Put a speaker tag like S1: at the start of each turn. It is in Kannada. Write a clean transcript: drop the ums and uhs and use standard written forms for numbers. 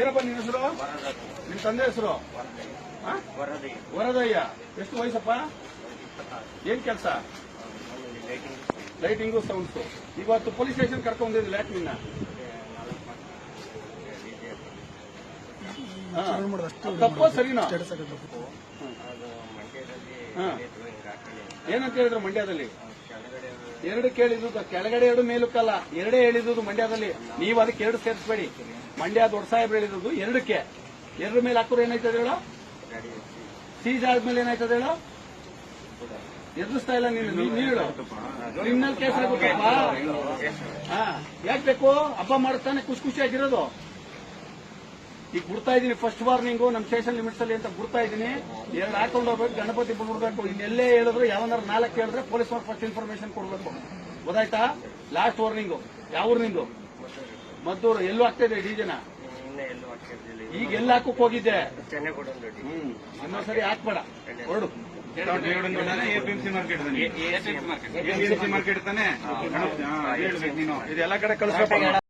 S1: ಏನಪ್ಪ ನಿನ್ನ ಹೆಸರು? ನಿಮ್ ತಂದೆ ಹೆಸರು? ವರದಯ್ಯ. ಎಷ್ಟು ವಯಸ್ಸಪ್ಪ? ಏನ್ ಕೆಲಸ? Lighting sounds. ಇವತ್ತು ಪೊಲೀಸ್ ಸ್ಟೇಷನ್ ಕರ್ಕೊಂಡಿದ್ದಿಲ್ಲ, ಯಾಕೆ ನಿನ್ನ? ತಪ್ಪೋ ಸರಿನಾ? ಏನಂತ ಹೇಳಿದ್ರು ಮಂಡ್ಯದಲ್ಲಿ? ಎರಡು ಕೇಳಿದ್ದು, ಕೆಳಗಡೆ ಎರಡು ಮೇಲಕ್ಕಲ್ಲ, ಎರಡೇ ಹೇಳಿದ್ದು ಮಂಡ್ಯದಲ್ಲಿ. ನೀವು ಅದಕ್ಕೆ ಎರಡು ಸೇರಿಸಬೇಡಿ. ಮಂಡ್ಯ ದೊಡ್ಡ ಸಾಹೇಬ್ರು ಹೇಳಿದ್ದು ಎರಡಕ್ಕೆ. ಎರಡ ಮೇಲೆ ಹಾಕೋರು ಏನಾಯ್ತದೆ ಹೇಳೋ? ಸೀಜ್ ಆದ್ಮೇಲೆ ಏನಾಯ್ತದೆ ಹೇಳೋ? ಎದುರಿಸ್ತಾ ಇಲ್ಲ ನೀನು ಹೇಳು. ಕ್ರಿಮಿನಲ್ ಕೇಸ್ ಆಗ್ಬೇಕಪ್ಪ. ಯಾಕೆ ಬೇಕು? ಹಬ್ಬ ಮಾಡ್ತಾನೆ ಖುಷಿಯಾಗಿರೋದು. ಈಗ ಬಿಡ್ತಾ ಇದೀನಿ, ಫಸ್ಟ್ ವಾರ್ನಿಂಗು ನಮ್ಮ ಸ್ಟೇಷನ್ ಲಿಮಿಟ್ಸ್ ಅಲ್ಲಿ ಅಂತ ಬಿಡ್ತಾ ಇದೀನಿ. ಎರಡು ಹಾಕೊಂಡು ಹೋಗ್ಬೇಕು, ಗಣಪತಿ ಬಿಡ್ಬೇಕು. ಇನ್ನೆಲ್ಲೇ ಹೇಳಿದ್ರು ಯಾವನಾರು 4 ಹೇಳಿದ್ರೆ ಪೊಲೀಸ್ ಅವ್ರು ಫಸ್ಟ್ ಇನ್ಫಾರ್ಮೇಶನ್ ಕೊಡ್ಬೇಕು. ಗೊತ್ತಾಯ್ತಾ? Last warning. ಯಾವ ಊರಿನಿಂದು? ಮದ್ದೂರು. ಎಲ್ಲೂ ಆಗ್ತಾ ಇದೆ ಡಿಜೆನ? ಈಗ ಎಲ್ಲ ಹಾಕಕ್ ಹೋಗಿದ್ದೆ. ಇನ್ನೊಂದ್ಸರಿ ಹಾಕ್ಬೇಡ, ಹೊರಡು.
S2: ಎಪಿಎಂಸಿ ಮಾರ್ಕೆಟ್ ತಾನೆ, ಇದೆಲ್ಲ ಕಡೆ ಕಳಿಸ್ಬೇಕು.